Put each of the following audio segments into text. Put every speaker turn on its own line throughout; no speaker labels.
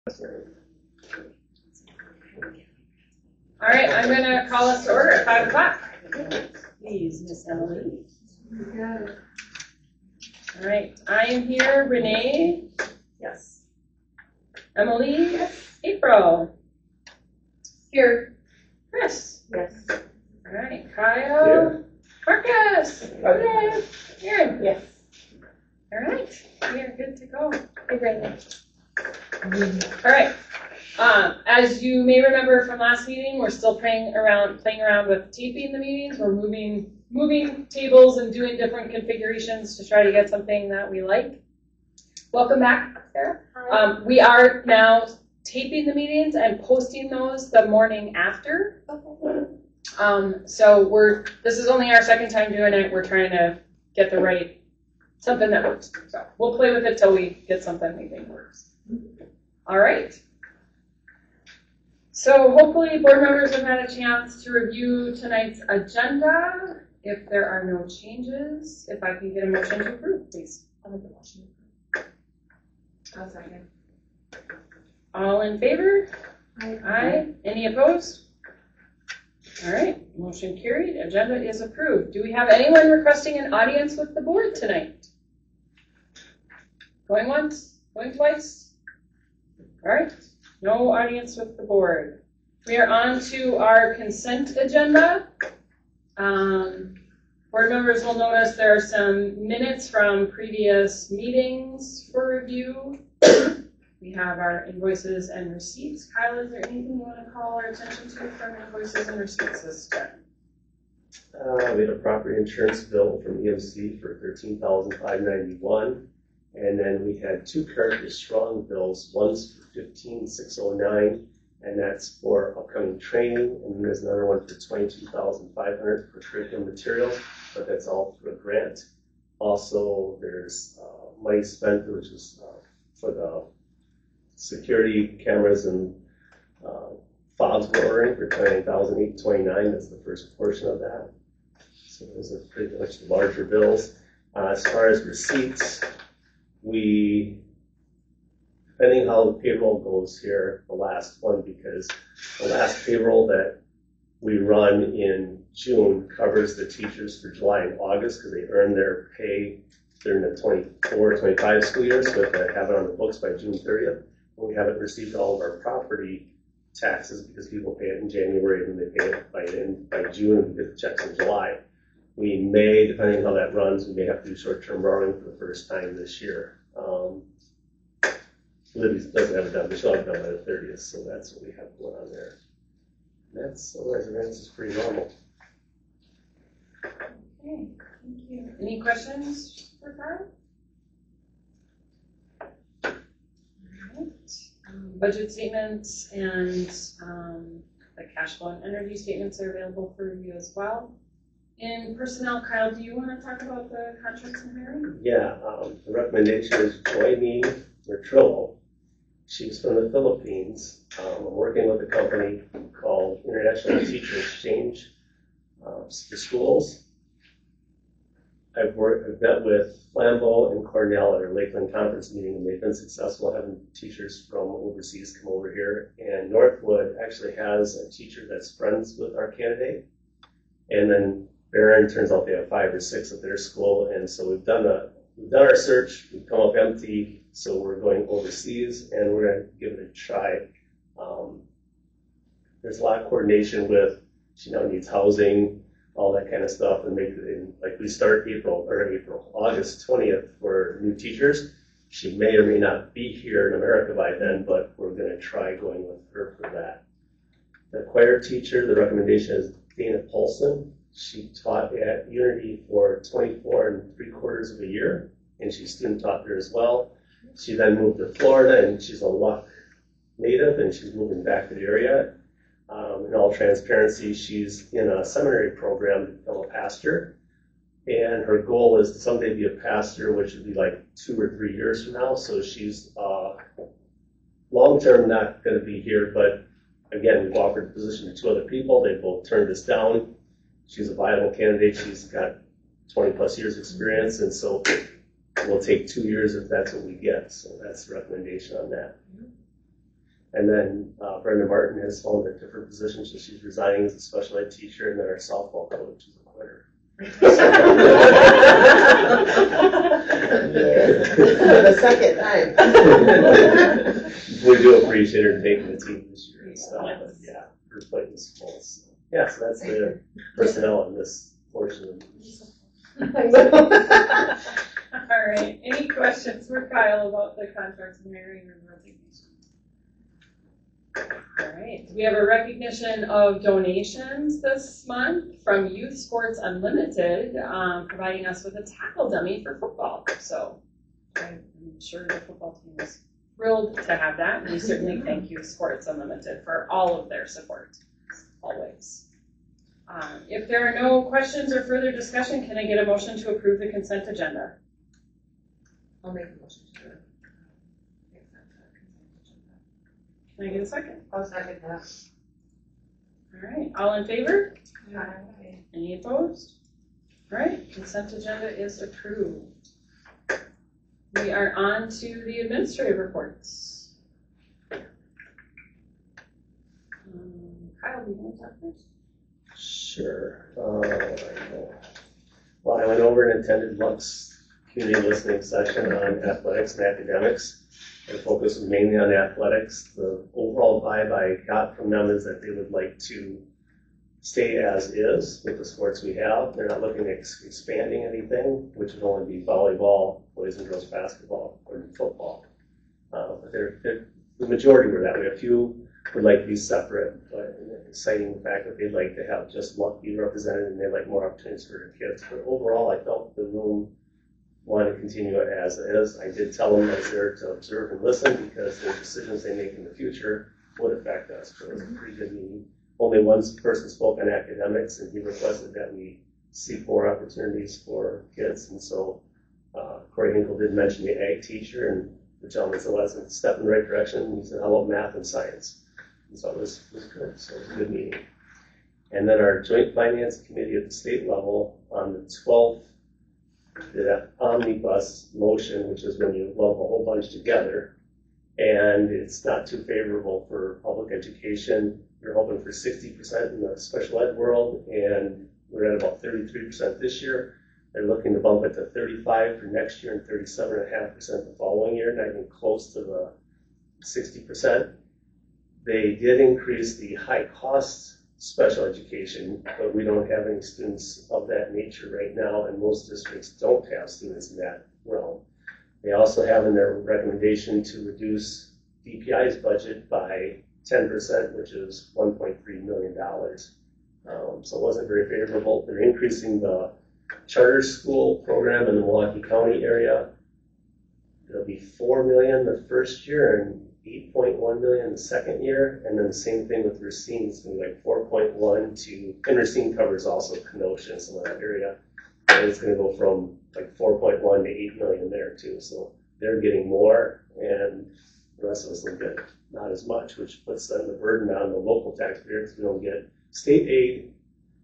All right, I'm going to call us to order at 5 o'clock. Please, Miss Emily. All right, I am here. Renee? Yes. Emily? Yes. April? Here. Chris? Yes. All right, Kyle? Here. Marcus? Yes. Aaron? Yes. All right, we are good to go. Hey, Brandon. All right. As you may remember from last meeting, we're still playing around with taping the meetings. We're moving tables and doing different configurations to try to get something that we like. Welcome back, Sarah. We are now taping the meetings and posting those the morning after. So this is only our second time doing it. We're trying to get something that works. So we'll play with it till we get something we think works. All right. So hopefully board members have had a chance to review tonight's agenda. If there are no changes, if I can get a motion to approve, please. I'll make a motion. I'll second. All in favor? Aye. Aye. Any opposed? All right, motion carried. Agenda is approved. Do we have anyone requesting an audience with the board tonight? Going once? Going twice? All right. No audience with the board. We are on to our consent agenda. Board members will notice there are some minutes from previous meetings for review. We have our invoices and receipts. Kyle, is there anything you want to call our attention to from invoices and receipts this time?
We had a property insurance bill from EMC for $13,591. And then we had two Carrier Strong bills. One's for $15,609, and that's for upcoming training. And then there's another one for $22,500 for curriculum materials, but that's all through a grant. Also, there's money spent, which is for the security cameras and fobs we're ordering for $29,829. That's the first portion of that. So those are pretty much the larger bills. As far as receipts, depending how the payroll goes here, the last one, because the last payroll that we run in June covers the teachers for July and August because they earn their pay during the 24-25 school year, so we have to have it on the books by June 30th. And we haven't received all of our property taxes because people pay it in January and they pay it by June and we get the checks in July. We may, depending on how that runs, we may have to do short-term borrowing for the first time this year. Libby doesn't have it done, but she'll have it done by the 30th, so that's what we have going on there. Otherwise, the rest is pretty normal.
Okay, thank you. Any questions for Kyle? All right. Budget statements and the cash flow and energy statements are available for review as well. In personnel, Kyle, do you want to talk about the contracts and hiring?
Yeah, the recommendation is Joy Mertrillo. She's from the Philippines. I'm working with a company called International Teacher Exchange for schools. I've met with Flambeau and Cornell at our Lakeland conference meeting, and they've been successful having teachers from overseas come over here. And Northwood actually has a teacher that's friends with our candidate. And then Barron, turns out they have 5 or 6 at their school, and so we've done our search. We've come up empty, so we're going overseas, and we're going to give it a try. There's a lot of coordination with, she now needs housing, all that kind of stuff, and make it in, like we start August 20th for new teachers. She may or may not be here in America by then, but we're going to try going with her for that. The choir teacher, the recommendation is Dana Paulson. She taught at Unity for 24 3/4 of a year, and she student taught there as well. She then moved to Florida, and she's a Luck native, and she's moving back to the area. In all transparency, she's in a seminary program to become a pastor, and her goal is to someday be a pastor, which would be like 2 or 3 years from now. So she's long-term not going to be here, but again, we've offered the position to 2 other people. They both turned us down. She's a viable candidate. She's got 20+ years experience, and so we'll take 2 years if that's what we get. So that's the recommendation on that. And then Brenda Martin has found a different position, so she's resigning as a special ed teacher, and then our softball coach is a quitter.
The second time.
We do appreciate her taking the team this year and stuff, but yeah, her plate is full. So, yeah, so that's the personnel in this portion.
All right, any questions for Kyle about the contracts and hiring and resignation? All right, we have a recognition of donations this month from Youth Sports Unlimited, providing us with a tackle dummy for football. So I'm sure the football team is thrilled to have that. And we certainly thank Youth Sports Unlimited for all of their support, always. If there are no questions or further discussion, can I get a motion to approve the consent agenda?
I'll make a motion to it.
Can I get a second?
I'll second that.
All right, all in favor?
Aye.
Any opposed? All right, consent agenda is approved. We are on to the administrative reports. Kyle, do you want to talk first?
Sure. Well, I went over and attended Luck's community listening session on athletics and academics. Their focus was mainly on athletics. The overall vibe I got from them is that they would like to stay as is with the sports we have. They're not looking at expanding anything, which would only be volleyball, boys and girls basketball, or football. But the majority were that way. A few would like to be separate, but citing the fact that they'd like to have just Luck be represented and they'd like more opportunities for their kids. But overall, I felt the room wanted to continue it as is. I did tell them I was there to observe and listen because the decisions they make in the future would affect us. So it was a pretty good meeting. Only one person spoke on academics, and he requested that we seek more opportunities for kids. And so Corey Hinkle did mention the ag teacher, and the gentleman said, well, that's a step in the right direction. He said, how about math and science? And so it was good. So it was a good meeting. And then our joint finance committee at the state level on the 12th did an omnibus motion, which is when you lump a whole bunch together. And it's not too favorable for public education. We're hoping for 60% in the special ed world, and we're at about 33% this year. They're looking to bump it to 35% for next year and 37.5% the following year, not even close to the 60%. They did increase the high cost special education, but we don't have any students of that nature right now, and most districts don't have students in that realm. They also have in their recommendation to reduce DPI's budget by 10%, which is $1.3 million. So it wasn't very favorable. They're increasing the charter school program in the Milwaukee County area. It'll be $4 million the first year and $8.1 million the second year, and then the same thing with Racine. It's going to be like 4.1 to, and Racine covers also Kenosha and some of that area. And it's going to go from like 4.1 to 8 million there too. So they're getting more, and the rest of us will get not as much, which puts then the burden on the local taxpayers. We don't get state aid.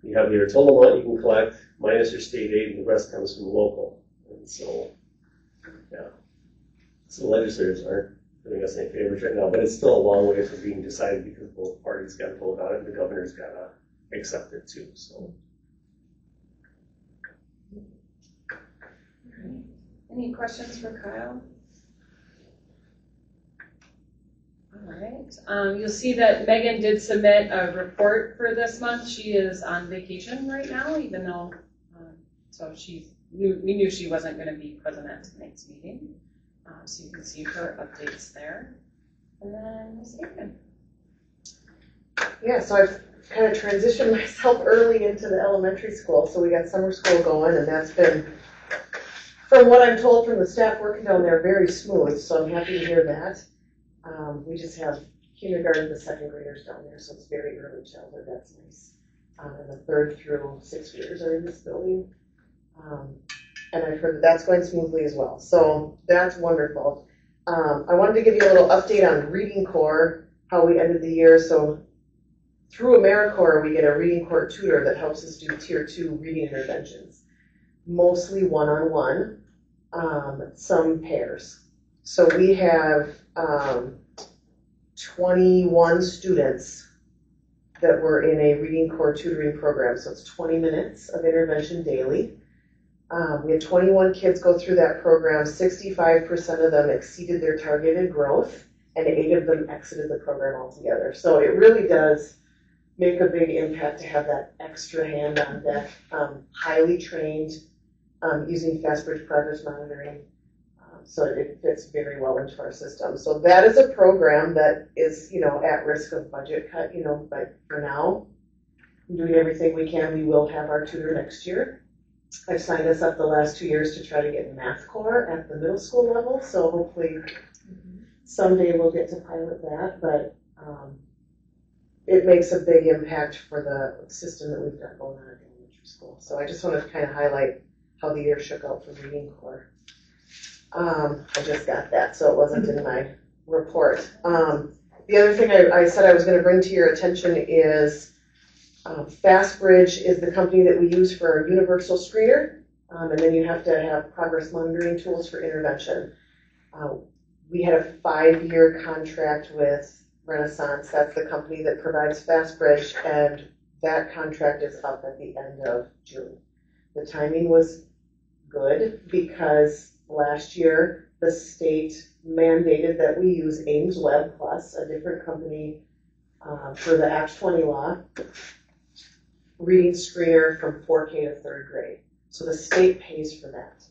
You have your total amount you can collect minus your state aid, and the rest comes from local. And so, yeah. So legislators aren't doing us any favors right now, but it's still a long way from being decided because both parties got to vote on it and the governor's got to accept it too. So.
Any questions for Kyle? All right. You'll see that Megan did submit a report for this month. She is on vacation right now, even though, so we knew she wasn't going to be present at tonight's meeting. So you can see her updates there. And then Ms. Aiken.
Yeah, so I've kind of transitioned myself early into the elementary school. So we got summer school going, and that's been, from what I'm told from the staff working down there, very smooth. So I'm happy to hear that. We just have kindergarten to second graders down there, so it's very early childhood. That's nice. And the 3rd through 6th graders are in this building. And I've heard that that's going smoothly as well. So that's wonderful. I wanted to give you a little update on Reading Corps, how we ended the year. So through AmeriCorps, we get a Reading Corps tutor that helps us do Tier 2 reading interventions, mostly one-on-one, some pairs. So we have 21 students that were in a reading core tutoring program. So it's 20 minutes of intervention daily. We had 21 kids go through that program. 65% of them exceeded their targeted growth, and 8 of them exited the program altogether. So it really does make a big impact to have that extra hand on deck, highly trained, using fast bridge progress monitoring. So it fits very well into our system. So that is a program that is, at risk of budget cut, but for now, I'm doing everything we can. We will have our tutor next year. I've signed us up the last 2 years to try to get math core at the middle school level. So hopefully someday we'll get to pilot that, but it makes a big impact for the system that we've got going on at elementary school. So I just wanted to kind of highlight how the year shook out for reading core. I just got that, so it wasn't in my report. The other thing I said I was going to bring to your attention is FastBridge is the company that we use for our universal screener, and then you have to have progress monitoring tools for intervention. We had a 5-year contract with Renaissance. That's the company that provides FastBridge, and that contract is up at the end of June. The timing was good because last year, the state mandated that we use Ames Web Plus, a different company for the Act 20 law, reading screener from 4K to 3rd grade. So the state pays for that.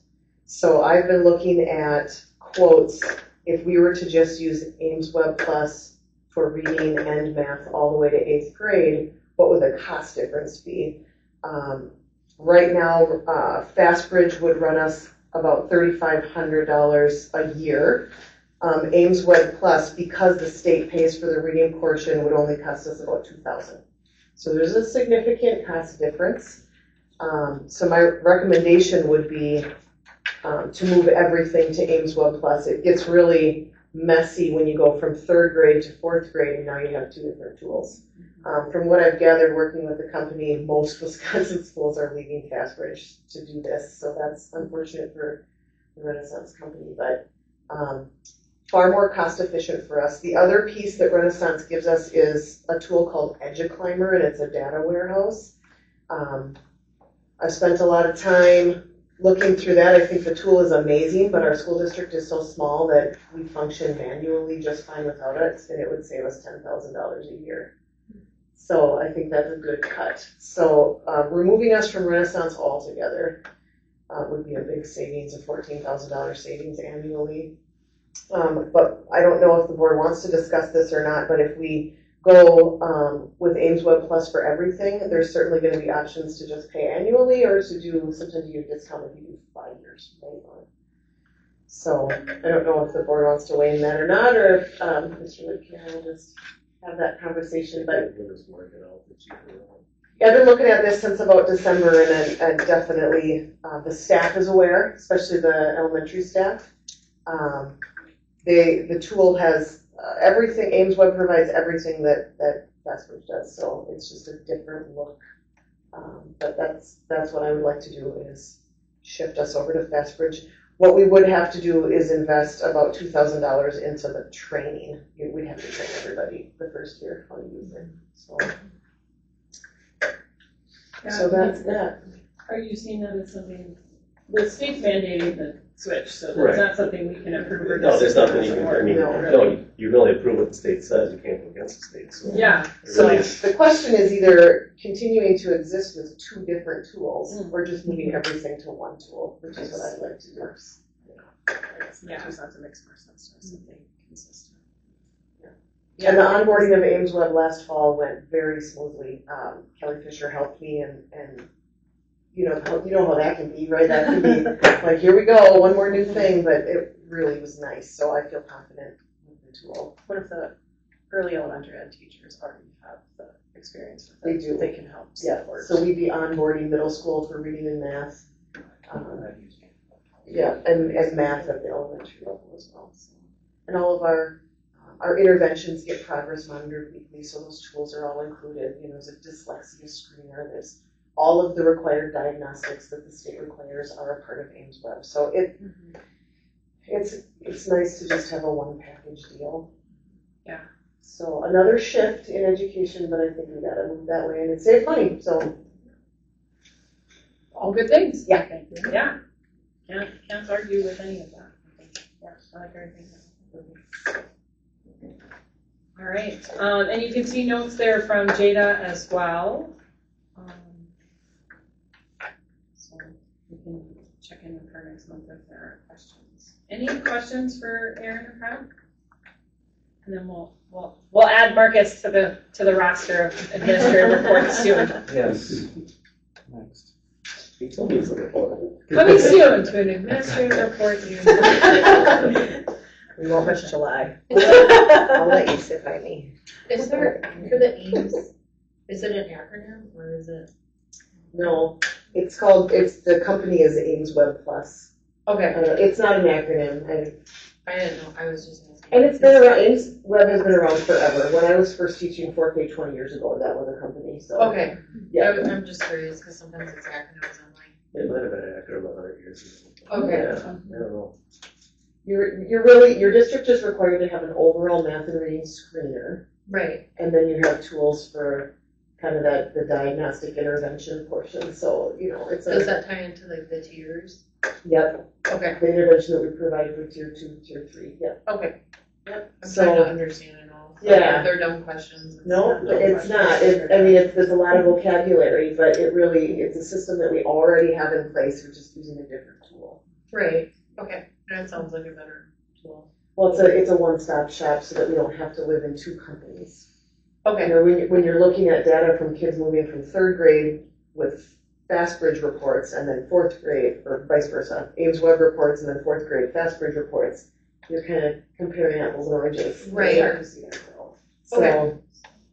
So I've been looking at quotes. If we were to just use Ames Web Plus for reading and math all the way to 8th grade, what would the cost difference be? Right now, FastBridge would run us about $3,500 a year. Ames Web Plus, because the state pays for the reading portion, would only cost us about $2,000. So there's a significant cost difference. So my recommendation would be to move everything to Ames Web Plus. It gets really messy when you go from 3rd grade to 4th grade, and now you have 2 different tools. From what I've gathered working with the company, most Wisconsin schools are leaving FastBridge to do this, so that's unfortunate for the Renaissance company, but far more cost efficient for us. The other piece that Renaissance gives us is a tool called EduClimber, and it's a data warehouse. I've spent a lot of time looking through that. I think the tool is amazing, but our school district is so small that we function manually just fine without it, and it would save us $10,000 a year. So I think that's a good cut. So removing us from Renaissance altogether would be a big savings, a $14,000 savings annually. But I don't know if the board wants to discuss this or not, but if we go with Ames Web Plus for everything, there's certainly going to be options to just pay annually or to do sometimes you discount if you do 5 years. Right? So I don't know if the board wants to weigh in that or not, or if Mr. Woodcare will just have that conversation. But yeah, I've been looking at this since about December, and definitely the staff is aware, especially the elementary staff. The tool has everything. Ames Web provides everything that FastBridge does, so it's just a different look. But that's what I would like to do is shift us over to FastBridge. What we would have to do is invest about $2,000 into the training. We'd have to train everybody the first year how to use it. So that's that.
Are you seeing that as something, the state's mandating the switch, so that's
Right.
not something we can approve or
No, there's nothing you can, I mean,
No.
no, you can only approve what the state says, you can't go against the state, so.
Yeah.
It
So
really is,
the question is either continuing to exist with 2 different tools or just moving everything to 1 tool, which is what I'd like to do.
Yeah.
That makes more sense to us, something consistent.
And the onboarding of Ames Web last fall went very smoothly. Kelly Fisher helped me, and you know how that can be, right? That can be like, here we go, one more new thing, but it really was nice. So I feel confident with the tool.
What if the early elementary ed teachers already have the experience with
They
it?
do.
They can help
Yeah.
support.
So we'd be onboarding middle school for reading and math. Yeah, and math at the elementary level as well. So. And all of our interventions get progress monitored weekly, so those tools are all included. You know, there's a dyslexia screener, there's all of the required diagnostics that the state requires are a part of Ames Web. So it's nice to just have a one package deal.
Yeah.
So another shift in education, but I think we gotta move that way and it saves money, so.
All good things.
Yeah.
Yeah. Can't argue with any of that. I think. Yeah, I like everything. All right, and you can see notes there from Jada as well. So we can check in with her next month if there are questions. Any questions for Erin or Kyle? And then we'll add Marcus to the roster of administrative reports soon.
Yes. Next.
He told me it's a report.
Coming soon to an administrative report soon.
We won't much July. I'll let you sit by me.
Is there, for the Ames, is it an acronym or is it?
No, the company is Ames Web Plus.
Okay,
It's not an acronym,
I didn't know, I was just asking.
and it's been around, Ames Web has been around forever. When I was first teaching 4K 20 years ago, that was a company, so.
Okay,
Yeah.
I'm just curious, because sometimes it's acronyms, I'm like.
It might have been an acronym 100 years ago.
Okay.
Yeah, I don't know.
Your district is required to have an overall math and reading screener,
Right,
and then you have tools for kind of the diagnostic intervention portion, so, it's
does that tie into like the tiers?
Yep,
Okay,
the intervention that we provide for tier 2, tier 3, yep.
okay,
Yep.
I'm
So,
trying to understand it all.
Yeah.
They're dumb questions.
no,
dumb
it's not,
questions.
there's a lot of vocabulary, but it's a system that we already have in place, we're just using a different tool.
Right, okay, that sounds like a better tool.
Well, it's a one-stop shop so that we don't have to live in two companies.
Okay,
When you're looking at data from kids moving from 3rd grade with FastBridge reports and then 4th grade, or vice versa, Ames Web reports and then 4th grade FastBridge reports, you're kind of comparing apples and oranges.
Right.
It's hard to see that. So
Okay.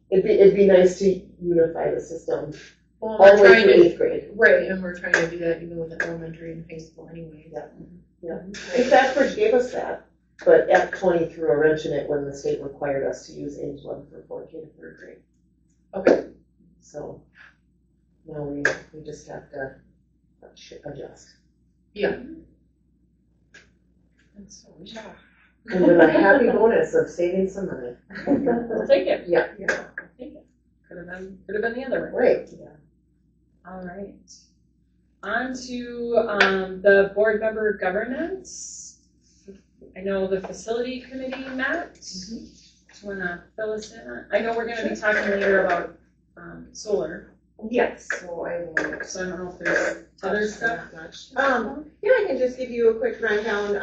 it'd be nice to unify the system
well,
all the
we're
way through
trying to,
8th grade.
right, and we're trying to do that even with the elementary and high school anyway.
Yeah. And FastBridge gave us that, but Act 20 threw a wrench in it when the state required us to use Ames Web for 4K to 3rd grade.
Okay,
So now we just have to adjust.
yeah.
And so, yeah.
And with a happy bonus of saving some money.
We'll take it.
Yeah.
We'll take it. Could have been the other way.
Right.
All right. On to the board member governance. I know the facility committee met. Do you want to fill us in? I know we're going to be talking later about solar,
Yes, so I will.
so I don't know if there's other stuff.
Yeah, I can just give you a quick rundown.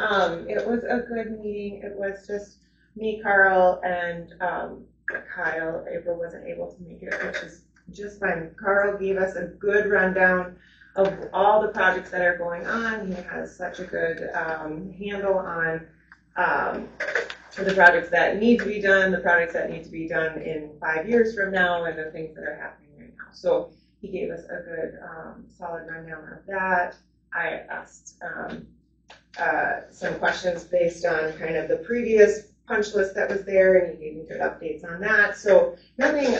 It was a good meeting. It was just me, Carl, and Kyle. April wasn't able to make it, which is just fine. Carl gave us a good rundown of all the projects that are going on. He has such a good handle on the projects that need to be done, the projects that need to be done in 5 years from now, and the things that are happening right now. So he gave us a good, solid rundown of that. I asked some questions based on kind of the previous punch list that was there, and he gave me good updates on that. So nothing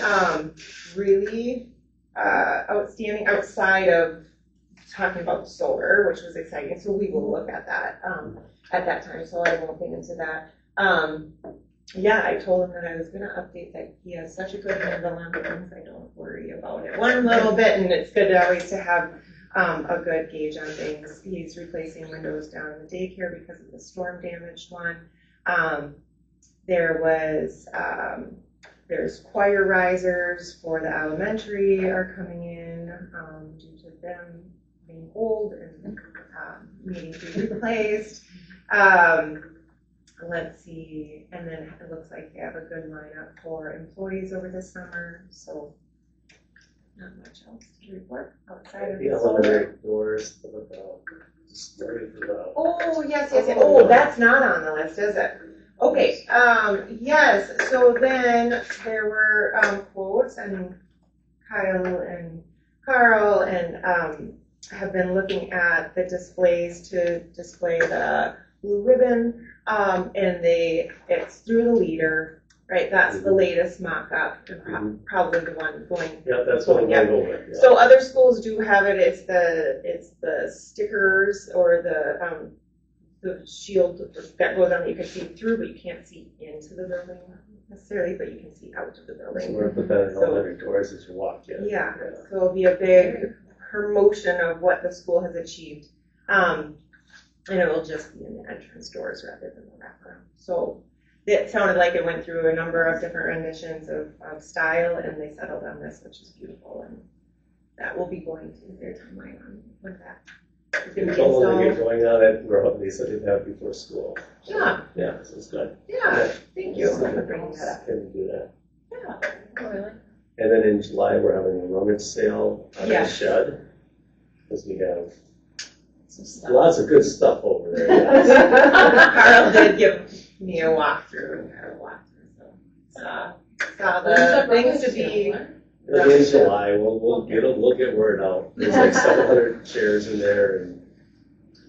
really outstanding outside of talking about the solar, which was exciting. So we will look at that time. So I won't get into that. Yeah, I told him that I was going to update that he has such a good handle on things. I don't worry about it one little bit, and it's good always to have a good gauge on things. He's replacing windows down in the daycare because of the storm damaged one. There's choir risers for the elementary are coming in due to them being old and needing to be replaced. Let's see, and then it looks like they have a good lineup for employees over the summer, so not much else to report outside of
The
the solar.
elevator doors, just ready for the.
Oh, yes. Oh, that's not on the list, is it? Okay, yes, so then there were quotes, and Kyle and Carl and have been looking at the displays to display the blue ribbon, and it's through the leader, right? That's the latest mock-up, and probably the one going.
Yeah, that's what I'm going to go with. Yeah.
So other schools do have it. It's the stickers or the shield that goes on that you can see through, but you can't see into the building. necessarily, but you can see out of the
So
building.
we're gonna put that in all their doors as you walk in.
Yeah, so it'll be a big promotion of what the school has achieved. And it will just be in the entrance doors rather than the wraparound. So it sounded like it went through a number of different renditions of style, and they settled on this, which is beautiful. And that will be going to their timeline on when that is going to be
Don't want to
installed.
get going on it, we're hoping they said it that before school.
Yeah.
Yeah, so it's good.
Yeah, thank you for bringing that up.
Can do that.
Yeah.
Oh, really?
And then in July, we're having a rummage sale on the
Yes.
shed. Because we have
Some stuff.
lots of good stuff over there. Yes.
Carl did give me a walkthrough and had a walkthrough, so saw the things to be.
It'll be in July, we'll get word out. There's like 700 chairs in there and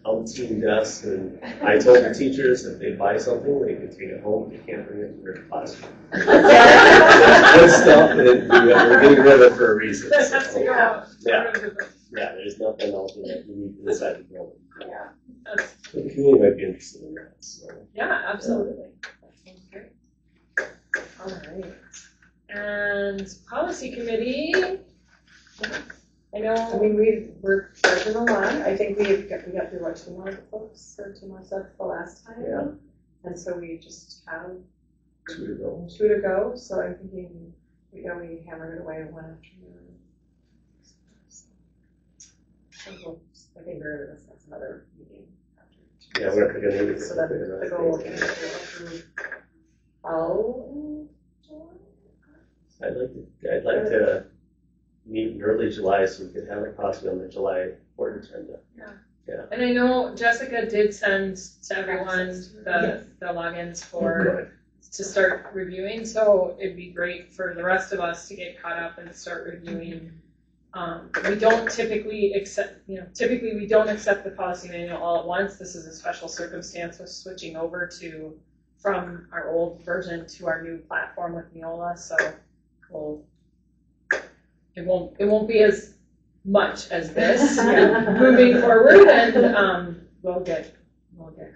umpteen desks, and I told the teachers if they buy something, they can take it home, they can't bring it to their classroom. Good stuff, and we're getting rid of it for a reason. So, yeah, there's nothing else that you need inside the building.
Yeah.
So the community might be interested in that, so.
Yeah, absolutely. That sounds great. All right. And policy committee, I
I
know,
mean, we're charging a lot. I think we got through what, 2 more books or 2 more sets the last time.
Yeah.
And so we just have
2 to go.
2 to go, so I'm thinking, we hammered it away in one afternoon. I think we're gonna discuss another meeting after.
Yeah, we're not gonna need it.
So then the goal will be to approve all in July?
I'd like to meet in early July so we could have it possibly on the July board agenda.
and I know Jessica did send to everyone
Yes.
the logins for,
Good.
to start reviewing, so it'd be great for the rest of us to get caught up and start reviewing. We don't typically typically we don't accept the policy manual all at once. This is a special circumstance with switching over from our old version to our new platform with Neola, so it won't be as much as this moving forward, and we'll get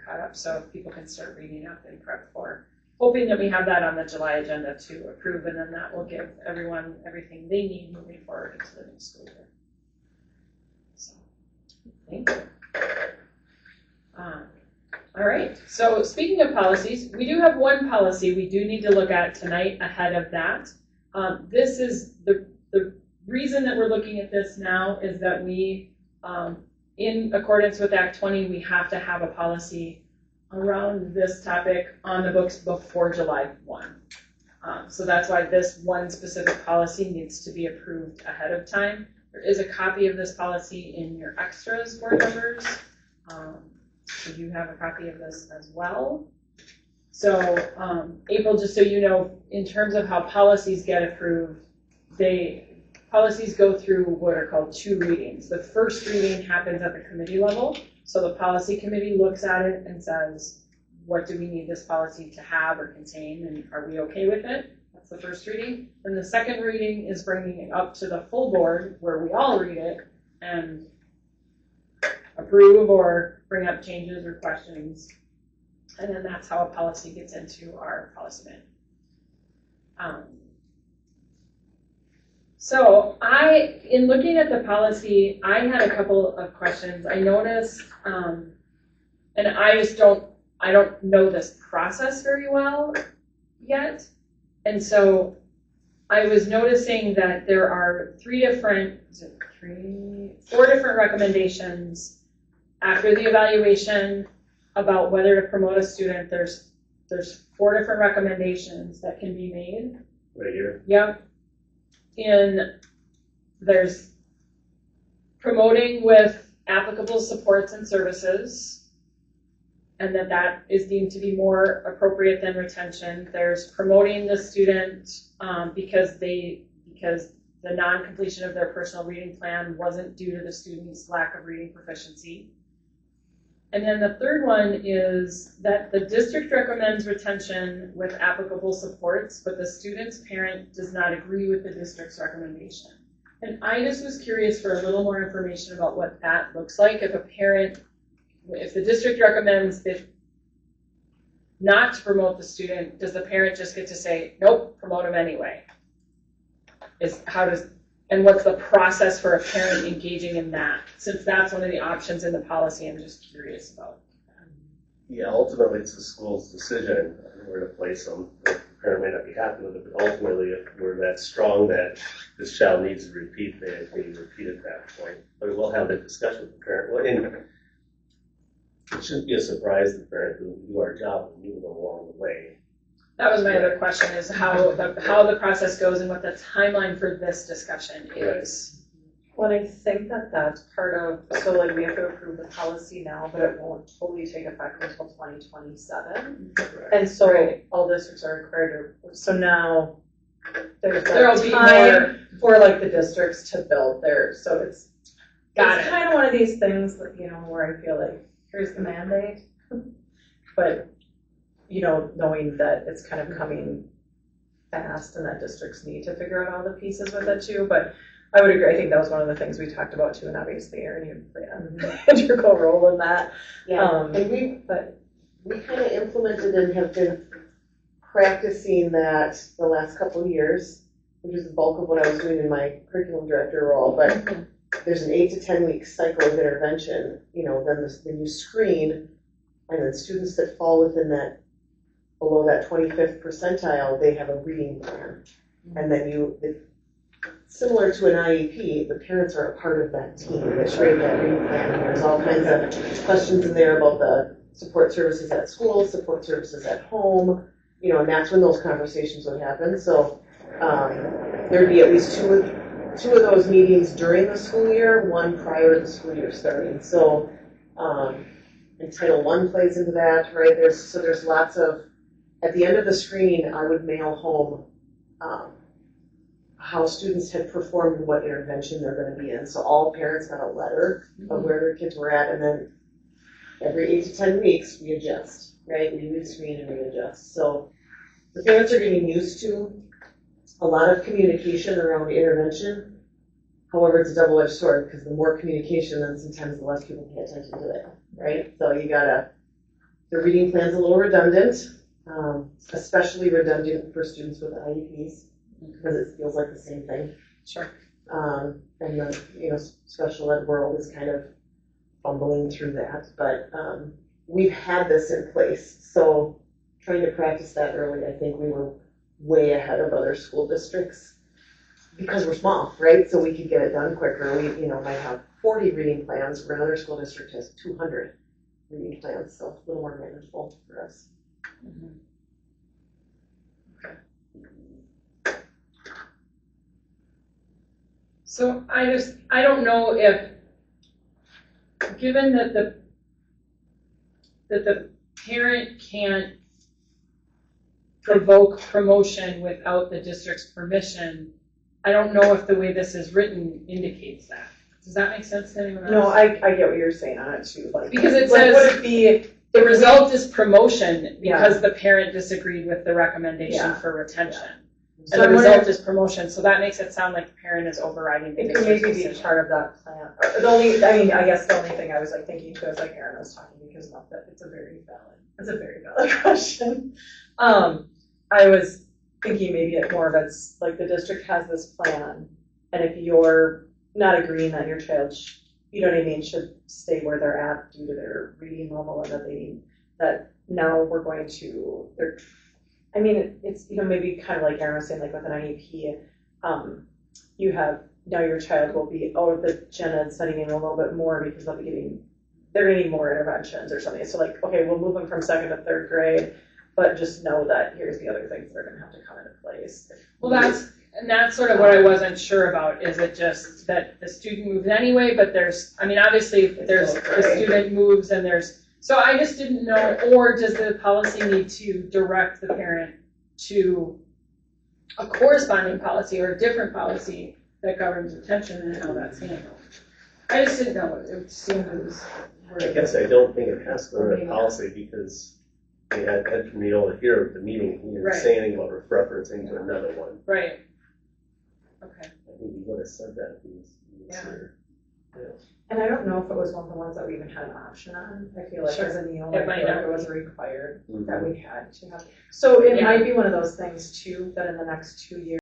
caught up so people can start reading up and prep for. Hoping that we have that on the July agenda to approve, and then that will give everyone everything they need moving forward into the new school year. So, thank you. All right, so speaking of policies, we do have one policy we do need to look at tonight ahead of that. This is the reason that we're looking at this now is that we, in accordance with Act 20, we have to have a policy around this topic on the books before July 1. So that's why this one specific policy needs to be approved ahead of time. There is a copy of this policy in your extras, board members. So you have a copy of this as well. So April, just so you know, in terms of how policies get approved, policies go through what are called 2 readings. The first reading happens at the committee level. So the policy committee looks at it and says, what do we need this policy to have or contain, and are we okay with it? That's the first reading. Then the second reading is bringing it up to the full board where we all read it and approve or bring up changes or questions. And then that's how a policy gets into our policy manual. So in looking at the policy, I had a couple of questions. I noticed, and I don't know this process very well yet. And so I was noticing that there are 4 different recommendations after the evaluation about whether to promote a student. There's 4 different recommendations that can be made.
Right here.
Yep. There's promoting with applicable supports and services, and that is deemed to be more appropriate than retention. There's promoting the student because the non-completion of their personal reading plan wasn't due to the student's lack of reading proficiency. And then the third one is that the district recommends retention with applicable supports, but the student's parent does not agree with the district's recommendation. And I just was curious for a little more information about what that looks like. If the district recommends that not to promote the student, does the parent just get to say, nope, promote him anyway? And what's the process for a parent engaging in that? Since that's one of the options in the policy, I'm just curious about.
Yeah, ultimately, it's the school's decision on where to place them. The parent may not be happy with it, but ultimately, if we're that strong that this child needs to repeat, they repeat at that point. But we'll have that discussion with the parent. Well, and it shouldn't be a surprise to the parent who do our job and move them along the way.
That was my other question, is how the process goes and what the timeline for this discussion is.
Well, I think that that's part of, so like we have to approve the policy now, but it won't totally take effect until 2027. And so
Right.
all districts are required to, so now there's
There'll
that
be
time for like the districts to build their, so it's
Got it.
kind of one of these things that, you know, where I feel like, here's the mandate. But, you know, knowing that it's kind of coming fast and that districts need to figure out all the pieces with it too, but I would agree. I think that was one of the things we talked about too, and obviously Erin, you play an integral role in that.
Yeah, and we kind of implemented and have been practicing that the last couple of years, which is the bulk of what I was doing in my curriculum director role, but there's an 8 to 10 week cycle of intervention, you know, then you screen, and then students that fall within that, below that 25th percentile, they have a reading plan. And then similar to an IEP, the parents are a part of that team that create that reading plan, and there's all kinds of questions in there about the support services at school, support services at home, you know, and that's when those conversations would happen. So there'd be at least two of those meetings during the school year, one prior to the school year starting. So, and Title I plays into that, right? There's lots of, at the end of the screening, I would mail home how students had performed and what intervention they're going to be in. So all parents got a letter of where their kids were at, and then every 8 to 10 weeks we adjust, right? We rescreen and readjust. So the parents are getting used to a lot of communication around intervention. However, it's a double-edged sword, because the more communication, then sometimes the less people pay attention to it, right? So the reading plan's a little redundant, especially redundant for students with IEPs, because it feels like the same thing.
Sure.
And the, you know, special ed world is kind of fumbling through that, but we've had this in place. So trying to practice that early, I think we were way ahead of other school districts because we're small, right? So we could get it done quicker. We, you know, might have 40 reading plans where another school district has 200 reading plans, so a little more manageable for us.
So I don't know if, given that the parent can't provoke promotion without the district's permission, I don't know if the way this is written indicates that. Does that make sense to anyone else?
No, I get what you're saying on it too. Like,
Because it
like,
says
would it be,
the result is promotion because the parent disagreed with the recommendation for retention.
So
And the
I wonder
result is promotion, so that makes it sound like the parent is overriding the
it could
district's
maybe be
decision.
part of that plan. The only, I mean, I guess the only thing I was like thinking too is like Erin was talking, because not that it's a very valid question. I was thinking maybe it more of it's like the district has this plan, and if you're not agreeing that your child, you know what I mean, should stay where they're at due to their reading level, and that they need, that now we're going to, I mean, it's, you know, maybe kind of like Erin was saying, like with an IEP, you have, now your child will be out of the gen ed setting in a little bit more because they're going to need more interventions or something. So like, okay, we'll move them from 2nd to 3rd grade, but just know that here's the other things that are going to have to come into place.
Well, that's sort of what I wasn't sure about. Is it just that the student moves anyway, but there's, I mean, obviously if there's, the student moves and there's, so I just didn't know, or does the policy need to direct the parent to a corresponding policy or a different policy that governs retention and how that's handled? I just didn't know. It seemed it was.
I guess I don't think it has to go in a policy, because we had Ed from Neola here at the meeting, he didn't say anything about referencing to another one.
Right. Okay.
I think he would have said that if he was
Yeah.
here.
And I don't know if it was one of the ones that we even had an option on. I feel like
Sure.
as a Neil,
It
I
might
feel like
not
it was required
Mhm.
that we had to have. So it
Yeah.
might be one of those things too, that in the next 2 years,